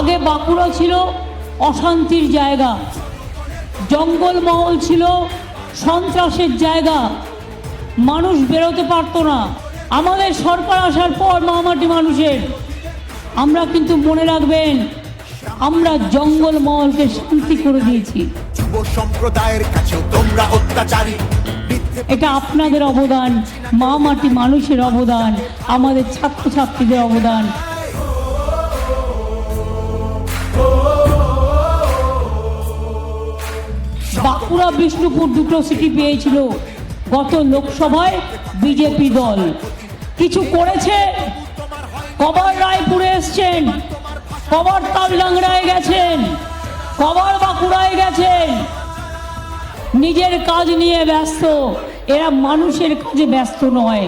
আগে বাঁকুড়া ছিল অশান্তির জায়গা, জঙ্গলমহল ছিল সন্ত্রাসের জায়গা, মানুষ বেরোতে পারতো না। আমাদের সরকার আসার পর মামাটি মানুষের, আমরা কিন্তু মনে রাখবেন আমরা জঙ্গলমহলকে শান্তি করে দিয়েছি। যুব সম্প্রদায়ের কাছে তোমরা অত্যাচারী, এটা আপনাদের অবদান, মামাটি মানুষের অবদান, আমাদের ছাত্রছাত্রীদের অবদান। বাঁকুড়া বিষ্ণুপুর দুটো সিটি পেয়েছিল গত লোকসভায় বিজেপি দল। কিছু করেছে? কবার রায়পুরে এসছেন, কবার তালডাংরায় গেছেন, কবার বাঁকুড়ায় গেছেন? নিজের কাজ নিয়ে ব্যস্ত, এরা মানুষের কাজে ব্যস্ত নয়।